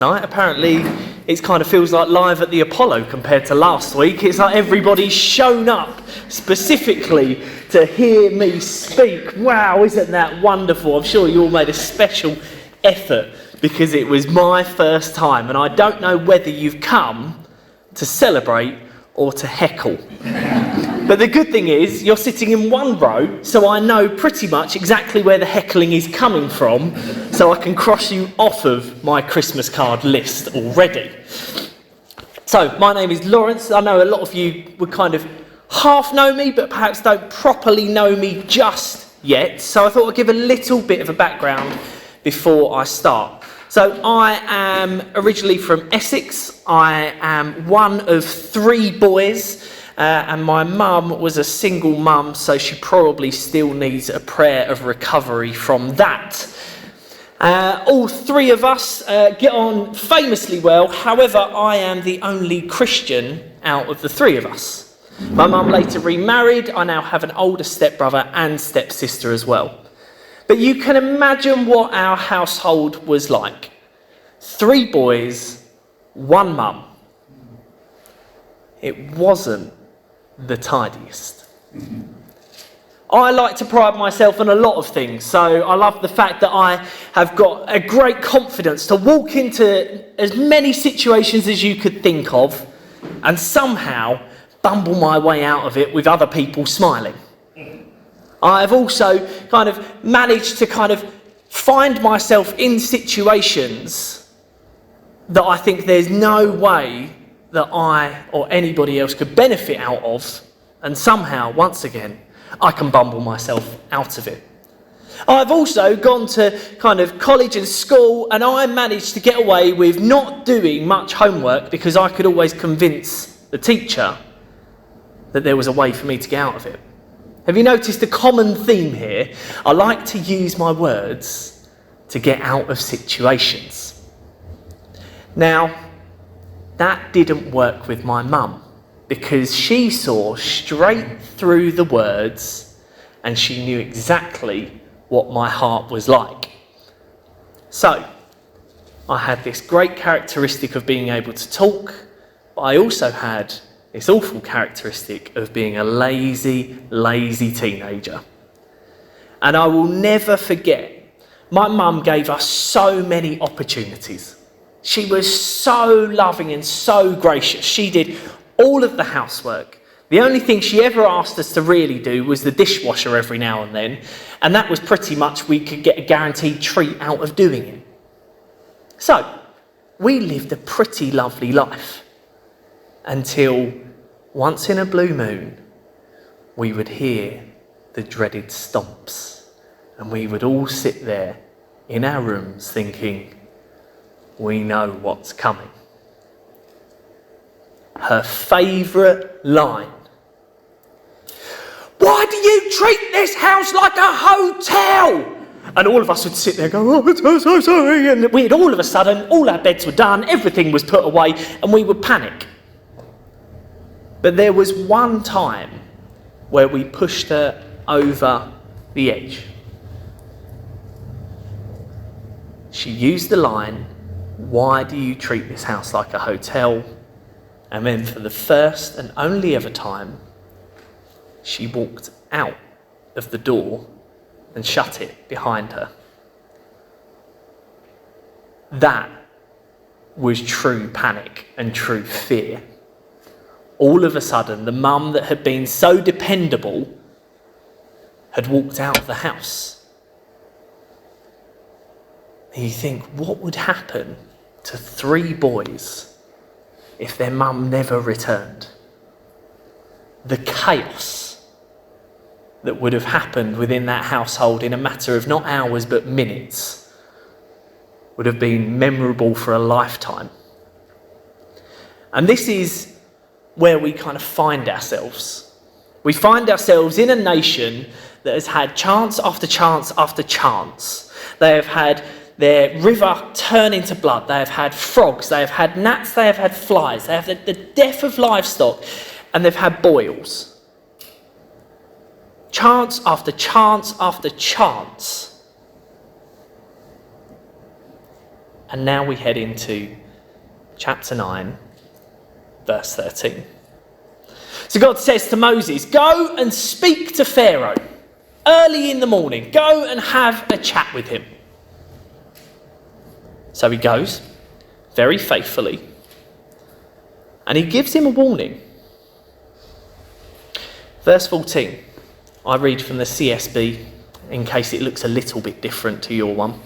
night. Apparently it kind of feels like live at the Apollo compared to last week. It's like everybody's shown up specifically to hear me speak. Wow, isn't that wonderful? I'm sure you all made a special effort because it was my first time, and I don't know whether you've come to celebrate or to heckle. But the good thing is, you're sitting in one row, so I know pretty much exactly where the heckling is coming from, so I can cross you off of my Christmas card list already. So, my name is Laurence. I know a lot of you would kind of half know me, but perhaps don't properly know me just yet. So I thought I'd give a little bit of a background before I start. So I am originally from Essex. I am one of 3 boys. And my mum was a single mum, so she probably still needs a prayer of recovery from that. All 3 of us get on famously well. However, I am the only Christian out of the 3 of us. My mum later remarried. I now have an older stepbrother and stepsister as well. But you can imagine what our household was like. 3 boys, 1 mum. It wasn't the tidiest. I like to pride myself on a lot of things, so I love the fact that I have got a great confidence to walk into as many situations as you could think of and somehow bumble my way out of it with other people smiling. I've also kind of managed to kind of find myself in situations that I think there's no way that I or anybody else could benefit out of, and somehow, once again, I can bumble myself out of it. I've also gone to kind of college and school, and I managed to get away with not doing much homework because I could always convince the teacher that there was a way for me to get out of it. Have you noticed a common theme here? I like to use my words to get out of situations. Now, that didn't work with my mum because she saw straight through the words and she knew exactly what my heart was like. So, I had this great characteristic of being able to talk, but I also had this awful characteristic of being a lazy, lazy teenager. And I will never forget, my mum gave us so many opportunities. She was so loving and so gracious. She did all of the housework. The only thing she ever asked us to really do was the dishwasher every now and then, and that was pretty much we could get a guaranteed treat out of doing it. So, we lived a pretty lovely life until once in a blue moon, we would hear the dreaded stomps, and we would all sit there in our rooms thinking, we know what's coming. Her favourite line. Why do you treat this house like a hotel? And all of us would sit there and go, oh, so sorry. And we'd all of a sudden, all our beds were done, everything was put away, and we would panic. But there was one time where we pushed her over the edge. She used the line, why do you treat this house like a hotel? And then for the first and only ever time, she walked out of the door and shut it behind her. That was true panic and true fear. All of a sudden, the mum that had been so dependable had walked out of the house. And you think, what would happen to 3 boys if their mum never returned? The chaos that would have happened within that household in a matter of not hours but minutes would have been memorable for a lifetime. And this is where we kind of find ourselves. We find ourselves in a nation that has had chance after chance after chance. They have had their river turn into blood. They have had frogs. They have had gnats. They have had flies. They have had the death of livestock. And they've had boils. Chance after chance after chance. And now we head into chapter 9, verse 13. So God says to Moses, go and speak to Pharaoh early in the morning. Go and have a chat with him. So he goes, very faithfully, and he gives him a warning. Verse 14, I read from the CSB in case it looks a little bit different to your one.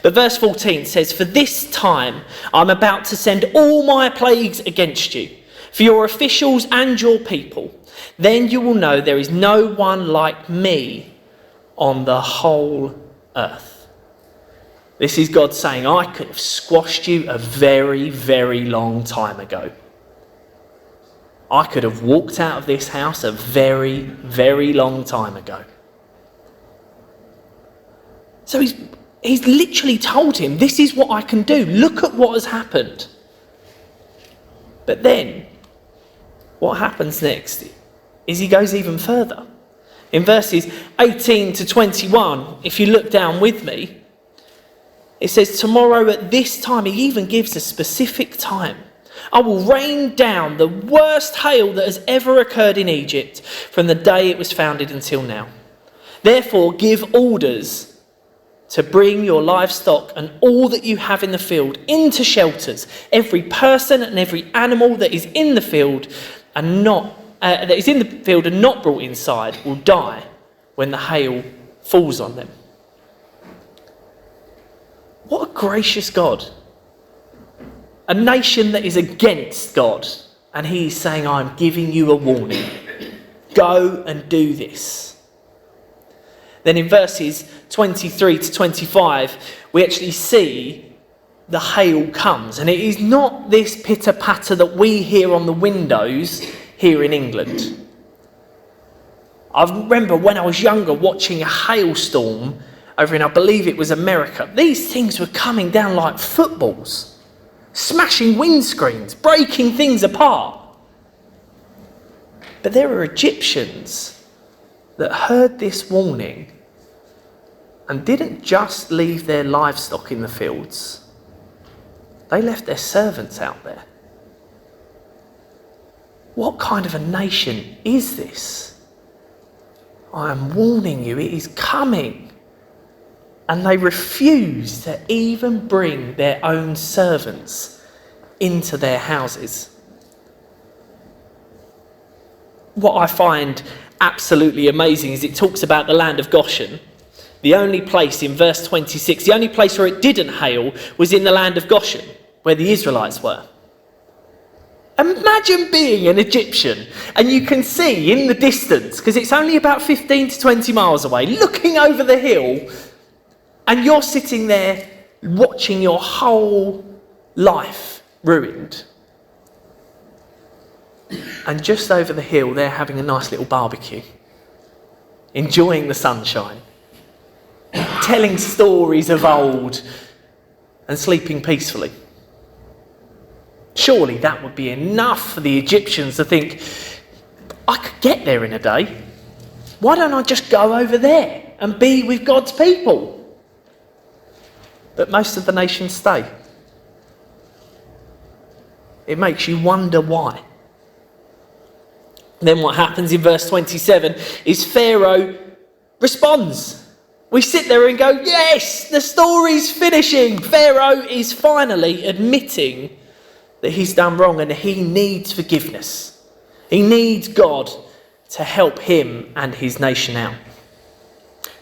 But verse 14 says, for this time I'm about to send all my plagues against you, for your officials and your people. Then you will know there is no one like me on the whole earth. This is God saying, I could have squashed you a very, very long time ago. I could have walked out of this house a very, very long time ago. So he's literally told him, this is what I can do. Look at what has happened. But then, what happens next is he goes even further. In verses 18 to 21, if you look down with me, it says, tomorrow at this time, he even gives a specific time. I will rain down the worst hail that has ever occurred in Egypt from the day it was founded until now. Therefore, give orders to bring your livestock and all that you have in the field into shelters. Every person and every animal that is in the field and not brought inside will die when the hail falls on them. What a gracious God. A nation that is against God, and he's saying, I'm giving you a warning. Go and do this. Then in verses 23 to 25, we actually see the hail comes. And it is not this pitter-patter that we hear on the windows here in England. I remember when I was younger watching a hailstorm over in, I believe it was America. These things were coming down like footballs, smashing windscreens, breaking things apart. But there were Egyptians that heard this warning and didn't just leave their livestock in the fields. They left their servants out there. What kind of a nation is this? I am warning you, it is coming. And they refuse to even bring their own servants into their houses. What I find absolutely amazing is it talks about the land of Goshen. The only place in verse 26, the only place where it didn't hail was in the land of Goshen, where the Israelites were. Imagine being an Egyptian and you can see in the distance, because it's only about 15 to 20 miles away, looking over the hill, and you're sitting there watching your whole life ruined. And just over the hill, they're having a nice little barbecue, enjoying the sunshine, telling stories of old, and sleeping peacefully. Surely that would be enough for the Egyptians to think, I could get there in a day. Why don't I just go over there and be with God's people? But most of the nations stay. It makes you wonder why. Then what happens in verse 27 is Pharaoh responds. We sit there and go, yes, the story's finishing. Pharaoh is finally admitting that he's done wrong and he needs forgiveness. He needs God to help him and his nation out.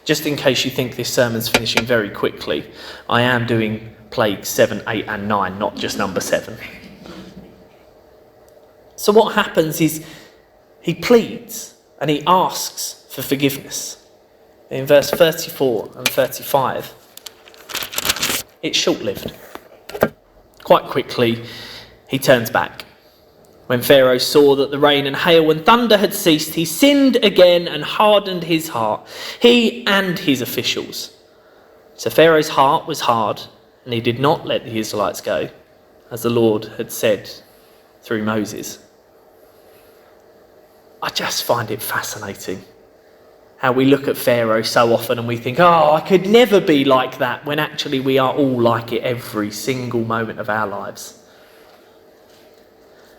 Just in case you think this sermon's finishing very quickly, I am doing plagues 7, 8 and 9, not just number 7. So what happens is he pleads and he asks for forgiveness. In verse 34 and 35, it's short-lived. Quite quickly, he turns back. When Pharaoh saw that the rain and hail and thunder had ceased, he sinned again and hardened his heart, he and his officials. So Pharaoh's heart was hard, and he did not let the Israelites go, as the Lord had said through Moses. I just find it fascinating. How we look at Pharaoh so often and we think, oh, I could never be like that, when actually we are all like it every single moment of our lives.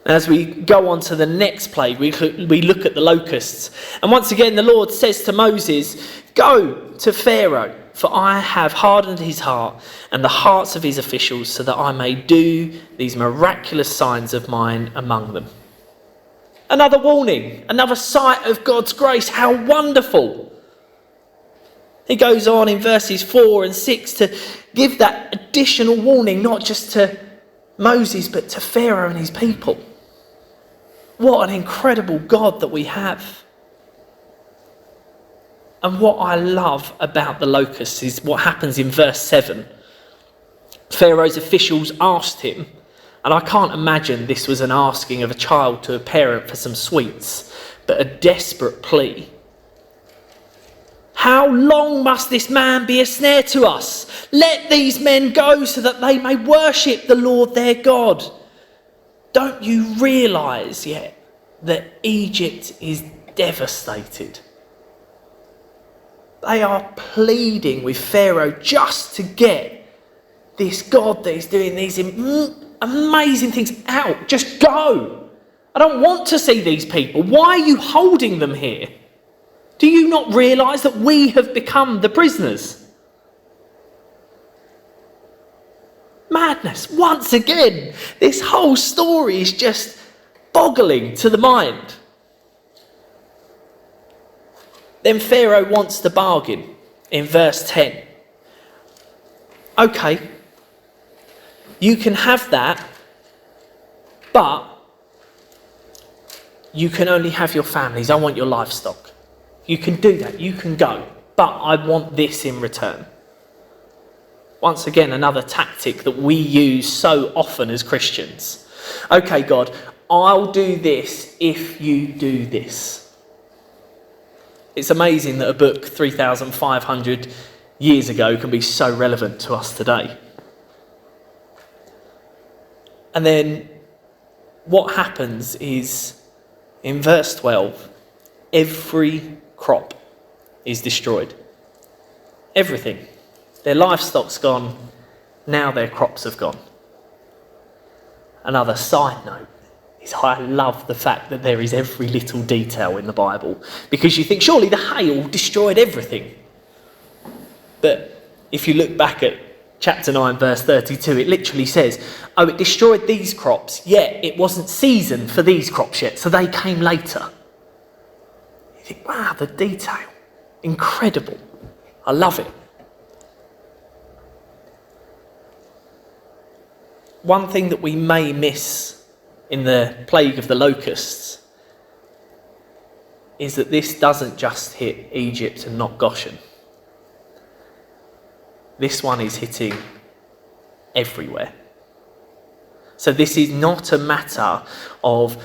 And as we go on to the next plague, we look at the locusts. And once again, the Lord says to Moses, go to Pharaoh, for I have hardened his heart and the hearts of his officials, so that I may do these miraculous signs of mine among them. Another warning, another sight of God's grace. How wonderful. He goes on in verses 4 and 6 to give that additional warning, not just to Moses, but to Pharaoh and his people. What an incredible God that we have. And what I love about the locusts is what happens in verse 7. Pharaoh's officials asked him, and I can't imagine this was an asking of a child to a parent for some sweets, but a desperate plea. How long must this man be a snare to us? Let these men go so that they may worship the Lord their God. Don't you realise yet that Egypt is devastated? They are pleading with Pharaoh just to get this God that is doing these amazing things out. Just go. I don't want to see these people. Why are you holding them here? Do you not realise that we have become the prisoners? Madness. Once again, this whole story is just boggling to the mind. Then Pharaoh wants to bargain in verse 10. Okay, you can have that, but you can only have your families. I want your livestock. You can do that, you can go, but I want this in return. Once again, another tactic that we use so often as Christians. Okay, God, I'll do this if you do this. It's amazing that a book 3,500 years ago can be so relevant to us today. And then what happens is, in verse 12, every crop is destroyed. Everything. Their livestock's gone, now their crops have gone. Another side note is I love the fact that there is every little detail in the Bible, because you think surely the hail destroyed everything. But if you look back at chapter 9 verse 32, it literally says, oh, it destroyed these crops, yet it wasn't season for these crops yet, so they came later. You think, wow, the detail, incredible. I love it. One thing that we may miss in the plague of the locusts is that this doesn't just hit Egypt and not Goshen. This one is hitting everywhere. So this is not a matter of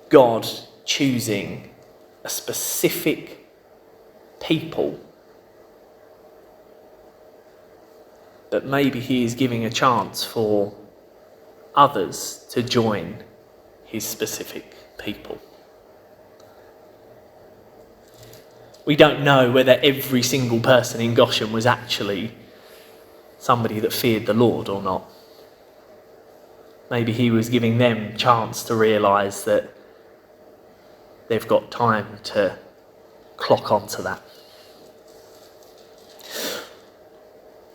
God choosing a specific people, but maybe he is giving a chance for others to join his specific people. We don't know whether every single person in Goshen was actually somebody that feared the Lord or not. Maybe he was giving them a chance to realise that they've got time to clock onto that.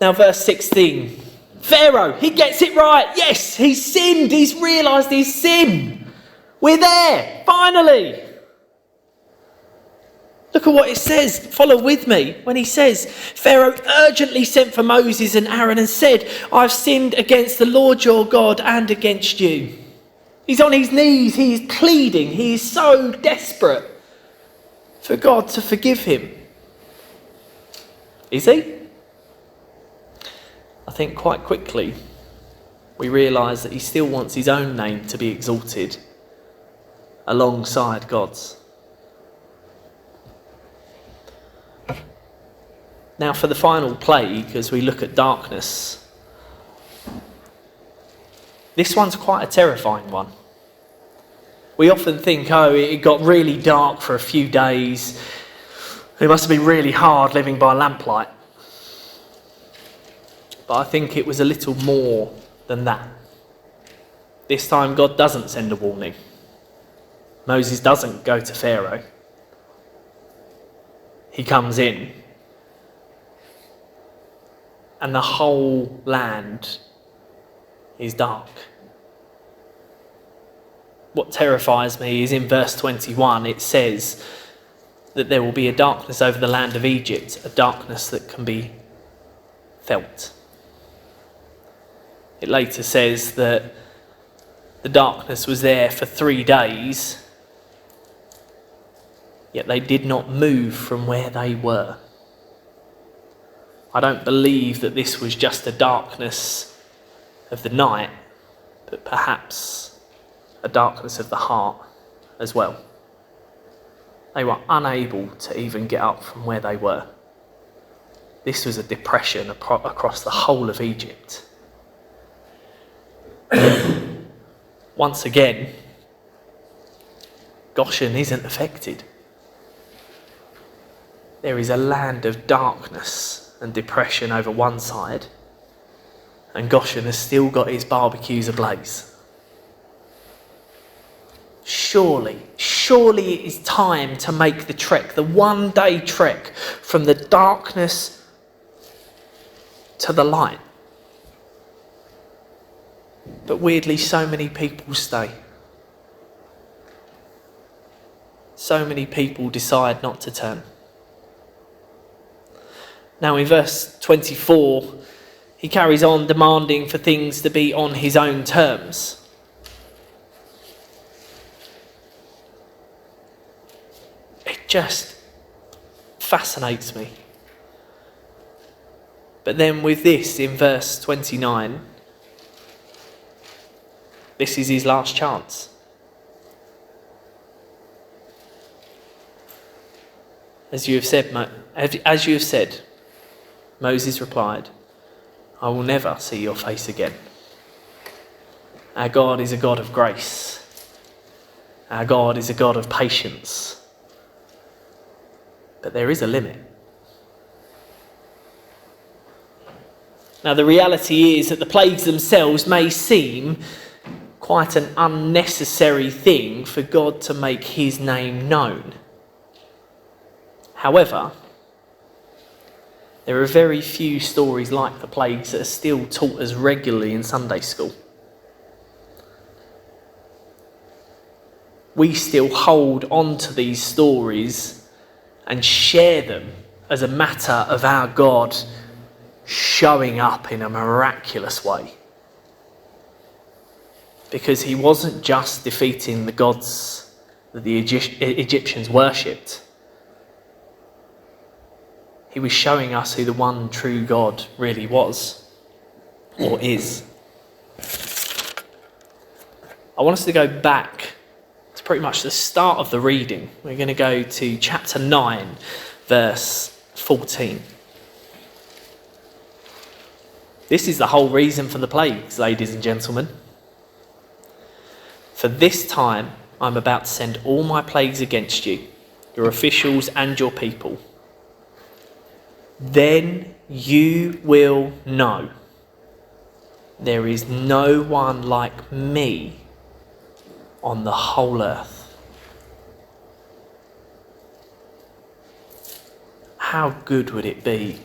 Now verse 16. Pharaoh, he gets it right. Yes, he's sinned. He's realised his sin. We're there, finally. Look at what it says. Follow with me. When he says, Pharaoh urgently sent for Moses and Aaron and said, I've sinned against the Lord your God and against you. He's on his knees. He is pleading. He is so desperate for God to forgive him. Is he? I think quite quickly we realise that he still wants his own name to be exalted alongside God's. Now for the final plague, as we look at darkness, this one's quite a terrifying one. We often think, oh, it got really dark for a few days, It must have been really hard living by lamplight. But I think it was a little more than that. This time God doesn't send a warning. Moses doesn't go to Pharaoh. He comes in, and the whole land is dark. What terrifies me is in verse 21, it says that there will be a darkness over the land of Egypt, a darkness that can be felt. It later says that the darkness was there for 3 days, yet they did not move from where they were. I don't believe that this was just a darkness of the night, but perhaps a darkness of the heart as well. They were unable to even get up from where they were. This was a depression across the whole of Egypt. Once again, Goshen isn't affected. There is a land of darkness and depression over one side, and Goshen has still got his barbecues ablaze. Surely it is time to make the trek, the 1-day trek from the darkness to the light. But weirdly, so many people stay. So many people decide not to turn. Now in verse 24, he carries on demanding for things to be on his own terms. It just fascinates me. But then with this in verse 29, this is his last chance. As you have said, Moses replied, I will never see your face again. Our God is a God of grace. Our God is a God of patience. But there is a limit. Now the reality is that the plagues themselves may seem quite an unnecessary thing for God to make his name known. However, there are very few stories like the plagues that are still taught as regularly in Sunday school. We still hold on to these stories and share them as a matter of our God showing up in a miraculous way. Because he wasn't just defeating the gods that the Egyptians worshipped. He was showing us who the one true God really was, or is. I want us to go back to pretty much the start of the reading. We're going to go to chapter 9, verse 14. This is the whole reason for the plagues, ladies and gentlemen. For this time, I'm about to send all my plagues against you, your officials and your people. Then you will know there is no one like me on the whole earth. How good would it be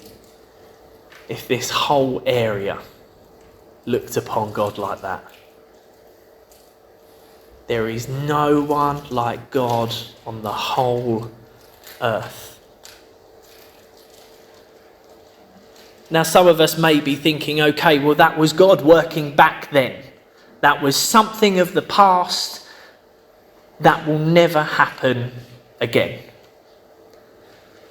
if this whole area looked upon God like that? There is no one like God on the whole earth. Now, some of us may be thinking, okay, well, that was God working back then. That was something of the past that will never happen again.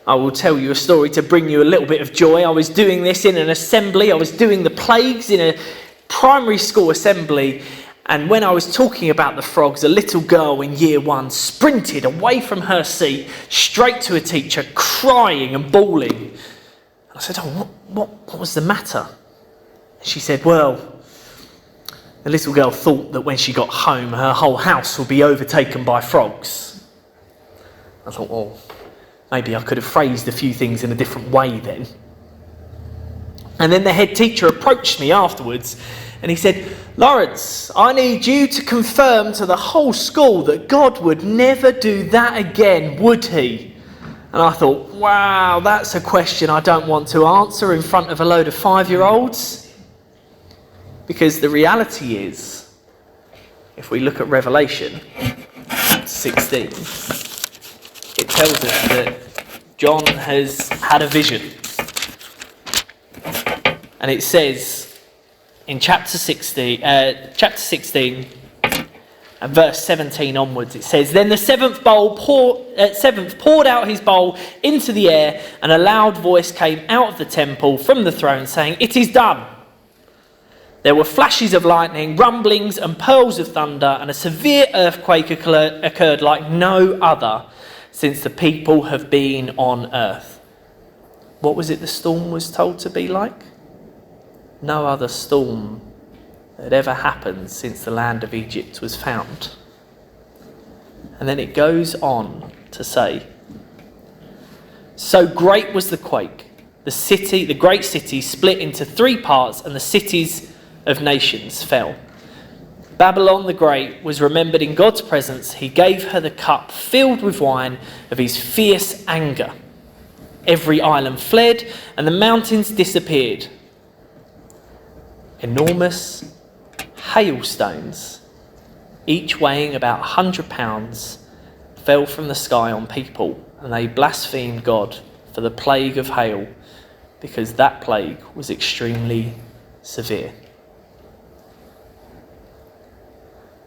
I will tell you a story to bring you a little bit of joy. I was doing this in an assembly. I was doing the plagues in a primary school assembly. And when I was talking about the frogs, a little girl in year 1 sprinted away from her seat, straight to a teacher, crying and bawling. I said, what was the matter? And she said, well, the little girl thought that when she got home, her whole house would be overtaken by frogs. I thought, well, Maybe I could have phrased a few things in a different way then. And then the head teacher approached me afterwards and he said, "Laurence, I need you to confirm to the whole school that God would never do that again, would he?" And I thought, wow, that's a question I don't want to answer in front of a load of 5-year-olds. Because the reality is, if we look at Revelation 16, it tells us that John has had a vision. And it says in chapter 16 and verse 17 onwards, it says, "Then the seventh poured out his bowl into the air, and a loud voice came out of the temple from the throne saying, 'It is done.' There were flashes of lightning, rumblings and pearls of thunder, and a severe earthquake occurred like no other since the people have been on earth." What was it the storm was told to be like? No other storm that ever happened since the land of Egypt was found. And then it goes on to say, "So great was the quake, the great city split into 3 parts, and the cities of nations fell. Babylon the Great was remembered in God's presence. He gave her the cup filled with wine of his fierce anger. Every island fled, and the mountains disappeared. Enormous hailstones, each weighing about 100 pounds, fell from the sky on people, and they blasphemed God for the plague of hail, because that plague was extremely severe."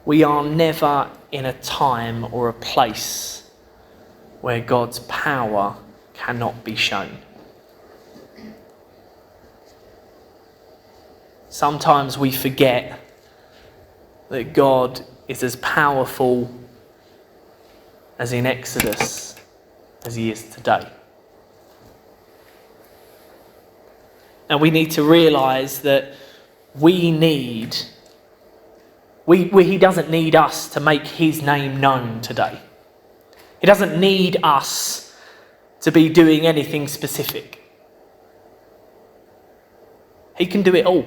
We are never in a time or a place where God's power cannot be shown. Sometimes we forget that God is as powerful as in Exodus as he is today. And we need to realise that he doesn't need us to make his name known today. He doesn't need us to be doing anything specific. He can do it all.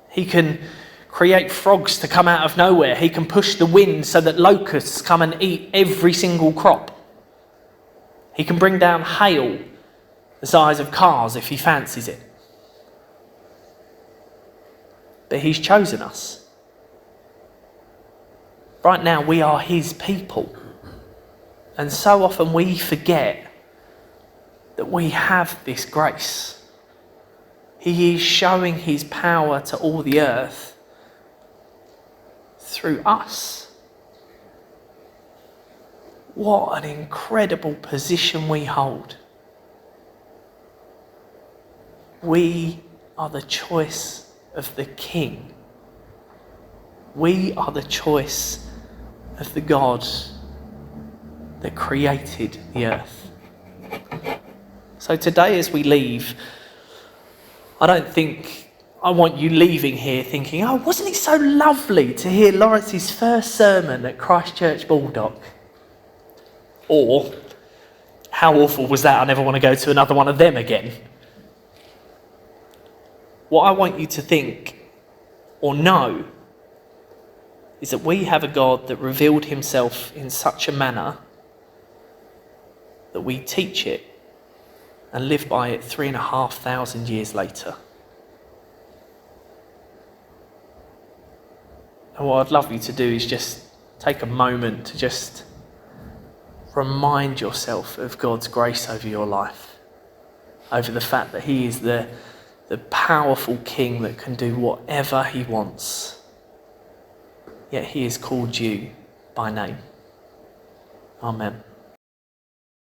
He can create frogs to come out of nowhere. He can push the wind so that locusts come and eat every single crop. He can bring down hail the size of cars if he fancies it. But he's chosen us. Right now we are his people. And so often we forget that we have this grace. He is showing his power to all the earth through us. What an incredible position we hold. We are the choice of the King. We are the choice of the God that created the earth. So today as we leave, I don't think I want you leaving here thinking, "Oh, wasn't it so lovely to hear Laurence's first sermon at Christchurch Baldock?" Or, "How awful was that? I never want to go to another one of them again." What I want you to think or know is that we have a God that revealed himself in such a manner that we teach it and live by it 3,500 years later. And what I'd love you to do is just take a moment to just remind yourself of God's grace over your life, over the fact that he is the powerful King that can do whatever he wants. Yet he has called you by name. Amen.